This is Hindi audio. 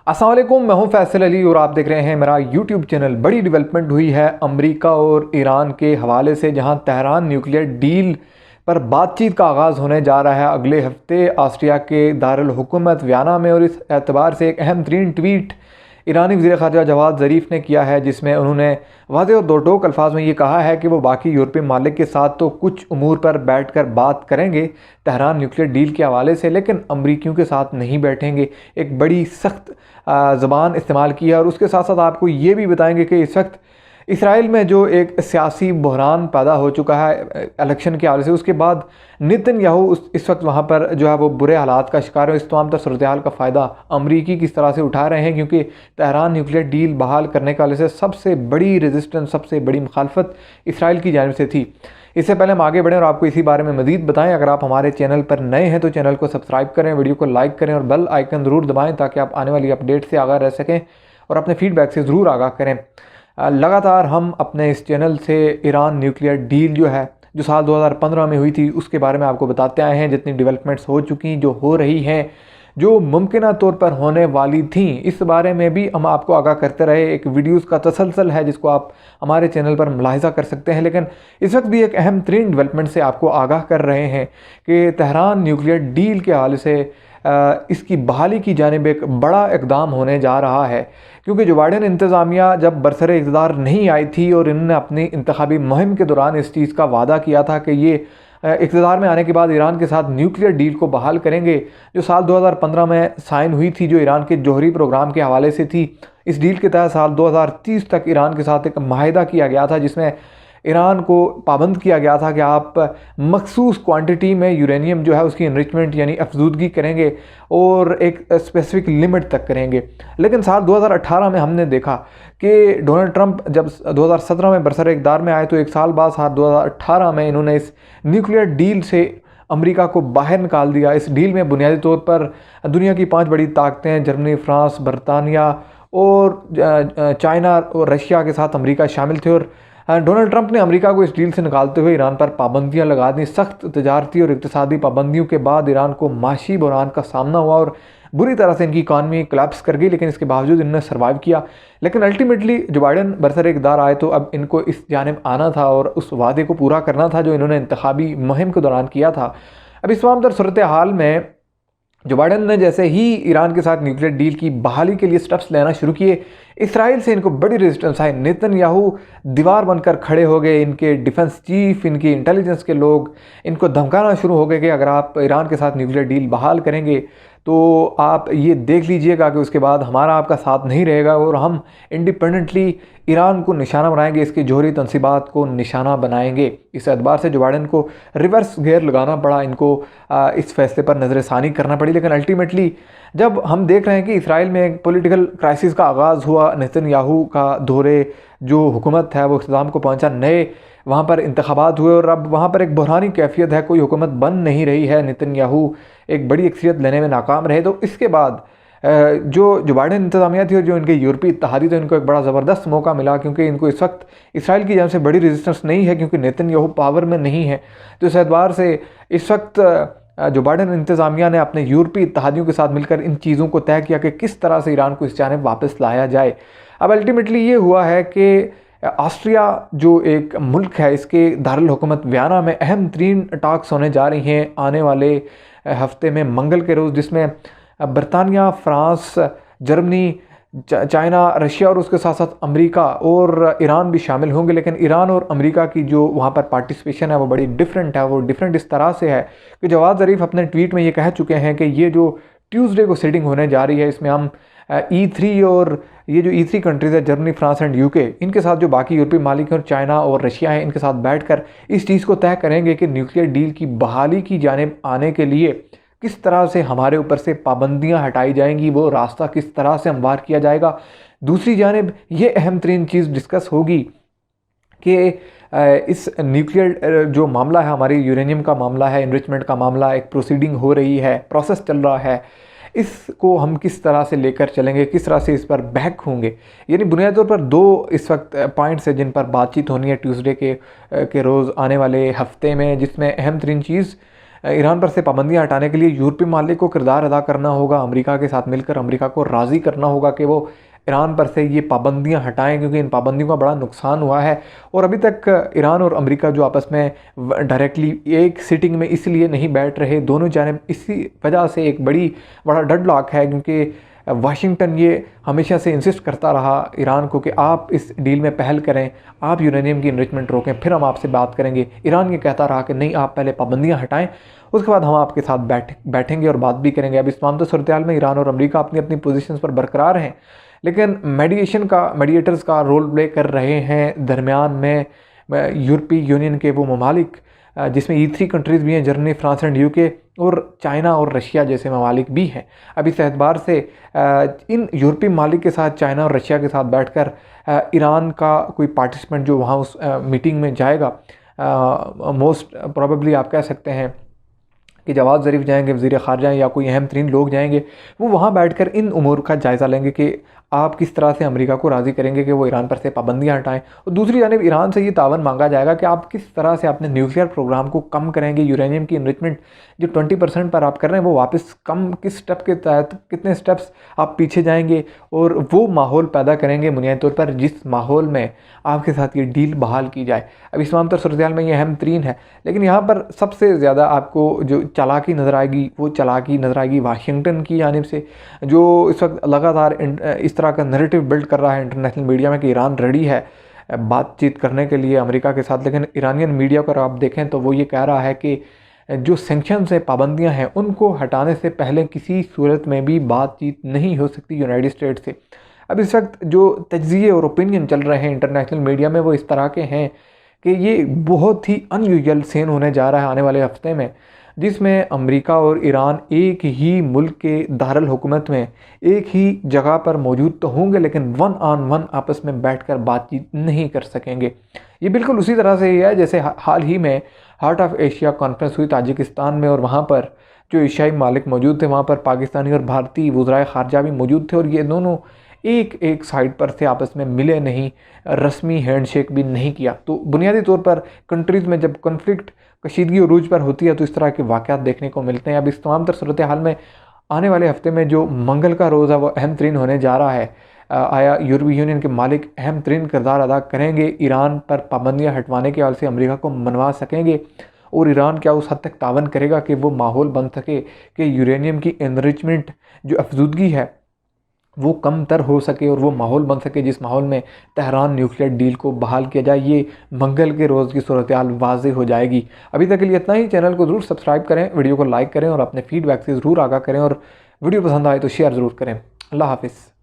अस्सलाम वालेकुम, मैं हूं फैसल अली और आप देख रहे हैं मेरा यूट्यूब चैनल। बड़ी डेवलपमेंट हुई है अमेरिका और ईरान के हवाले से, जहां तेहरान न्यूक्लियर डील पर बातचीत का आगाज़ होने जा रहा है अगले हफ्ते ऑस्ट्रिया के दारुल हुकूमत वियना में। और इस एतबार से एक अहम तरीन ट्वीट ईरानी वज़ीर ख़ारजा जवाद ज़रीफ़ ने किया है, जिसमें उन्होंने वाज़ेह और दो टोक अल्फाज में ये कहा है कि वो बाकी यूरोपीय ममालिक के साथ तो कुछ उमूर पर बैठ कर बात करेंगे तेहरान न्यूक्लियर डील के हवाले से, लेकिन अमरीकियों के साथ नहीं बैठेंगे। एक बड़ी सख्त ज़बान इस्तेमाल की है। और उसके साथ साथ आपको ये भी बताएंगे कि इस वक्त इसराइल में जो एक सियासी बहरान पैदा हो चुका है इलेक्शन के हवाले से, उसके बाद नेतन्याहू इस वक्त वहाँ पर जो है वो बुरे हालात का शिकार है। इस तमाम तर सूरत हाल का फ़ायदा अमरीकी किस तरह से उठा रहे हैं, क्योंकि तेहरान न्यूक्लियर डील बहाल करने के हवाले से सबसे बड़ी रेजिस्टेंस, सबसे बड़ी मुखालफत इसराइल की जानिब से थी। इससे पहले हम आगे बढ़ें और आपको इसी बारे में मज़ीद बताएं, अगर आप हमारे चैनल पर नए हैं तो चैनल को सब्सक्राइब करें, वीडियो को लाइक करें और बेल आइकन ज़रूर दबाएं ताकि आप आने वाली अपडेट से आगाह रह सकें और अपने फीडबैक से ज़रूर आगाह करें। लगातार हम अपने इस चैनल से ईरान न्यूक्लियर डील जो है, जो साल 2015 में हुई थी, उसके बारे में आपको बताते आए हैं। जितनी डेवलपमेंट्स हो चुकी, जो हो रही हैं, जो मुमकिन तौर पर होने वाली थी, इस बारे में भी हम आपको आगाह करते रहे। एक वीडियोस का तसलसल है जिसको आप हमारे चैनल पर मुलाहिजा कर सकते हैं। लेकिन इस वक्त भी एक अहम तरीन डेवलपमेंट से आपको आगाह कर रहे हैं कि तेहरान न्यूक्लियर डील के हवाले से इसकी बहाली की जानिब एक बड़ा इकदाम होने जा रहा है। क्योंकि जो बाइडेन इंतज़ामिया जब बरसर इक़्तिदार नहीं आई थी और इन्होंने अपनी इंतखाबी मुहिम के दौरान इस चीज़ का वादा किया था कि ये इक़्तिदार में आने के बाद ईरान के साथ न्यूक्लियर डील को बहाल करेंगे, जो साल 2015 में साइन हुई थी, जो ईरान के जौहरी प्रोग्राम के हवाले से थी। इस डील के तहत साल 2030 तक ईरान के साथ एक माहिदा किया गया था, जिसमें ईरान को पाबंद किया गया था कि आप मखसूस क्वांटिटी में यूरेनियम जो है उसकी इनरिचमेंट यानी अफजूदगी करेंगे और एक स्पेसिफिक लिमिट तक करेंगे। लेकिन साल 2018 में हमने देखा कि डोनाल्ड ट्रंप जब 2017 में बरसर इक़्तिदार में आए, तो एक साल बाद साल 2018 में इन्होंने इस न्यूक्लियर डील से अमेरिका को बाहर निकाल दिया। इस डील में बुनियादी तौर पर दुनिया की 5 बड़ी ताकतें जर्मनी, फ्रांस, बरतानिया और चाइना और रशिया के साथ अमेरिका शामिल थे। और डोनाल्ड ट्रंप ने अमेरिका को इस डील से निकालते हुए ईरान पर पाबंदियां लगा दी। सख्त तजारती और इक़्तिसादी पाबंदियों के बाद ईरान को माशी बहरान का सामना हुआ और बुरी तरह से इनकी इकानमी कोलैप्स कर गई, लेकिन इसके बावजूद इन्होंने सर्वाइव किया। लेकिन अल्टीमेटली जो बाइडेन बरसर इक़्तिदार आए, तो अब इनको इस जानिब आना था और उस वादे को पूरा करना था जो इन्होंने इंतखाबी मुहिम के दौरान किया था। अब इस तमाम तर सूरत हाल में जो बाइडेन ने जैसे ही ईरान के साथ न्यूक्लियर डील की बहाली के लिए स्टेप्स लेना शुरू किए, इसराइल से इनको बड़ी रेजिस्टेंस आई। नेतन्याहू दीवार बनकर खड़े हो गए। इनके डिफेंस चीफ, इनकी इंटेलिजेंस के लोग इनको धमकाना शुरू हो गए कि अगर आप ईरान के साथ न्यूक्लियर डील बहाल करेंगे तो आप ये देख लीजिएगा कि उसके बाद हमारा आपका साथ नहीं रहेगा और हम इंडिपेंडेंटली ईरान को निशाना बनाएंगे, इसकी जौहरी तनसीबात को निशाना बनाएंगे। इस एतबार से जो बाइडेन को रिवर्स गेयर लगाना पड़ा, इनको इस फैसले पर नज़रसानी करना पड़ी। लेकिन अल्टीमेटली जब हम देख रहे हैं कि इसराइल में एक पॉलिटिकल क्राइसिस का आगाज़ हुआ, नेतन्याहू का दौरे जो हुकूमत है वो इख्तिताम को पहुंचा, नए वहाँ पर इंतखाबात हुए और अब वहाँ पर एक बहरानी कैफियत है, कोई हुकूमत बन नहीं रही है। नेतन्याहू एक बड़ी अक्सरियत लेने में नाकाम रहे। तो इसके बाद जो बाइडेन इंतज़ामिया थी और जो इनके यूरोपीय इत्तेहादी थे, इनको एक बड़ा ज़बरदस्त मौका मिला, क्योंकि इनको इस वक्त इसराइल की जानिब से बड़ी रेजिस्टेंस नहीं है, क्योंकि नेतन्याहू पावर में नहीं है। तो इस एतबार से इस वक्त जो बाइडेन इंतज़ामिया ने अपने यूरोपीय इत्तेहादियों के साथ मिलकर इन चीज़ों को तय किया कि किस तरह से ईरान को इस जानिब वापस लाया जाए। अब अल्टीमेटली ये हुआ है कि ऑस्ट्रिया जो एक मुल्क है, इसके दारुल हुकूमत वियना में अहम तरीन टॉक्स होने जा रही हैं आने वाले हफ्ते में मंगल के रोज़, जिसमें बरतानिया, फ्रांस, जर्मनी, चाइना, रशिया और उसके साथ साथ अमेरिका और ईरान भी शामिल होंगे। लेकिन ईरान और अमेरिका की जो वहाँ पर पार्टिसिपेशन है वो बड़ी डिफरेंट है। वो डिफरेंट इस तरह से है कि जवाद ज़रीफ़ अपने ट्वीट में ये कह चुके हैं कि ये जो ट्यूसडे को सीटिंग होने जा रही है, इसमें हम E3 और ये जो E3 कंट्रीज़ है, जर्मनी, फ्रांस एंड यूके, इनके साथ जो बाकी यूरोपीय मालिक हैं और चाइना और रशिया है, इनके साथ बैठकर इस चीज़ को तय करेंगे कि न्यूक्लियर डील की बहाली की जानिब आने के लिए किस तरह से हमारे ऊपर से पाबंदियां हटाई जाएंगी, वो रास्ता किस तरह से हमवार किया जाएगा। दूसरी जानिब ये अहम तरीन चीज़ डिस्कस होगी कि इस न्यूक्लियर जो मामला है, हमारी यूरेनियम का मामला है, इनरिचमेंट का मामला, एक प्रोसीडिंग हो रही है, प्रोसेस चल रहा है, इसको हम किस तरह से लेकर चलेंगे, किस तरह से इस पर बैक होंगे। यानी बुनियादी तौर पर 2 इस वक्त पॉइंट्स है जिन पर बातचीत होनी है ट्यूसडे के रोज़ आने वाले हफ्ते में, जिसमें अहम तरीन चीज़ ईरान पर से पाबंदियां हटाने के लिए यूरोपीय मालिक को किरदार अदा करना होगा, अमेरिका के साथ मिलकर अमेरिका को राज़ी करना होगा कि वो ईरान पर से ये पाबंदियां हटाएं, क्योंकि इन पाबंदियों का बड़ा नुकसान हुआ है। और अभी तक ईरान और अमेरिका जो आपस में डायरेक्टली एक सिटिंग में इसलिए नहीं बैठ रहे, दोनों जानिब इसी वजह से एक बड़ा डेडलॉक है, क्योंकि वाशिंगटन ये हमेशा से इंसिस्ट करता रहा ईरान को कि आप इस डील में पहल करें, आप यूरेनियम की इनरिचमेंट रोकें, फिर हम आपसे बात करेंगे। ईरान ये कहता रहा कि नहीं, आप पहले पाबंदियां हटाएं, उसके बाद हम आपके साथ बैठेंगे और बात भी करेंगे। अब इस तमाम सूरत हाल में ईरान और अमेरिका अपनी अपनी पोजीशंस पर बरकरार हैं, लेकिन मीडिएटर्स का रोल प्ले कर रहे हैं दरमियान में यूरोपीय यूनियन के वो ममालिक, जिसमें E3 कंट्रीज़ भी हैं, जर्मनी, फ्रांस एंड UK, और चाइना और रशिया जैसे ममालिक भी हैं। अब इस एतबार से इन यूरोपीय ममालिक के साथ चाइना और रशिया के साथ बैठकर ईरान का कोई पार्टिसिपेंट जो वहाँ उस मीटिंग में जाएगा, मोस्ट प्रोबेबली आप कह सकते हैं कि जवाद ज़रीफ जाएंगे, वज़ीर ख़ारजा या कोई अहम तरीन लोग जाएंगे, वो वहाँ बैठकर इन उमूर का जायज़ा लेंगे कि आप किस तरह से अमेरिका को राज़ी करेंगे कि वो ईरान पर से पाबंदियाँ हटाएं। और दूसरी जानिब ईरान से ये तावन मांगा जाएगा कि आप किस तरह से अपने न्यूक्लियर प्रोग्राम को कम करेंगे, यूरेनियम की इनरिचमेंट जो 20% पर आप कर रहे हैं वो वापस कम, किस स्टेप के तहत कितने स्टेप्स आप पीछे जाएंगे, और वो माहौल पैदा करेंगे बुनियादी तौर पर जिस माहौल में आपके साथ ये डील बहाल की जाए। अब इस तमाम सूरत हाल में ये अहम तरीन है, लेकिन यहाँ पर सबसे ज़्यादा आपको जो चालाकी नज़र आएगी वो चालाकी नज़र आएगी वाशिंगटन की जानिब से, जो इस वक्त लगातार इस तरह का नैरेटिव बिल्ड कर रहा है इंटरनेशनल मीडिया में कि ईरान रेडी है बातचीत करने के लिए अमेरिका के साथ। लेकिन ईरानियन मीडिया को आप देखें तो वो ये कह रहा है कि जो सैंक्शंस है, पाबंदियां हैं, उनको हटाने से पहले किसी सूरत में भी बातचीत नहीं हो सकती यूनाइटेड स्टेट्स से। अब इस वक्त जो तज्ज़िये और ओपिनियन चल रहे हैं इंटरनेशनल मीडिया में वो इस तरह के हैं कि ये बहुत ही अनयूजुअल सीन होने जा रहा है आने वाले हफ्ते में, जिसमें अमेरिका और ईरान एक ही मुल्क के दारुल हुकूमत में एक ही जगह पर मौजूद तो होंगे, लेकिन 1 on 1 आपस में बैठकर बातचीत नहीं कर सकेंगे। ये बिल्कुल उसी तरह से ही है जैसे हाल ही में हार्ट ऑफ एशिया कॉन्फ्रेंस हुई ताजिकिस्तान में, और वहाँ पर जो एशियाई मालिक मौजूद थे, वहाँ पर पाकिस्तानी और भारतीय वज़राए ख़ारजा भी मौजूद थे, और ये दोनों एक साइड पर थे, आपस में मिले नहीं, रस्मी हैंडशेक भी नहीं किया। तो बुनियादी तौर पर कंट्रीज़ में जब कन्फ्लिक्ट कशीदगी अरूज पर होती है तो इस तरह के वाक़यात देखने को मिलते हैं। अब इस तमाम सूरत हाल में आने वाले हफ्ते में जो मंगल का रोज़ है वो अहम तरीन होने जा रहा है। आया यूरोपीय यूनियन के मालिक अहम तरीन किरदार अदा करेंगे, ईरान पर पाबंदियाँ हटवाने के हवाले से अमेरिका को मनवा सकेंगे, और ईरान क्या उस हद तक तावन करेगा कि वो माहौल बन सके कि यूरेनियम की एनरिचमेंट जो अफजूदगी है वो कम तर हो सके, और वो माहौल बन सके जिस माहौल में तेहरान न्यूक्लियर डील को बहाल किया जाए। ये मंगल के रोज़ की सूरत हाल वाज़ेह हो जाएगी। अभी तक के लिए इतना ही। चैनल को ज़रूर सब्सक्राइब करें, वीडियो को लाइक करें और अपने फीडबैक से ज़रूर आगाह करें, और वीडियो पसंद आए तो शेयर ज़रूर करें। अल्लाह हाफ़िज़।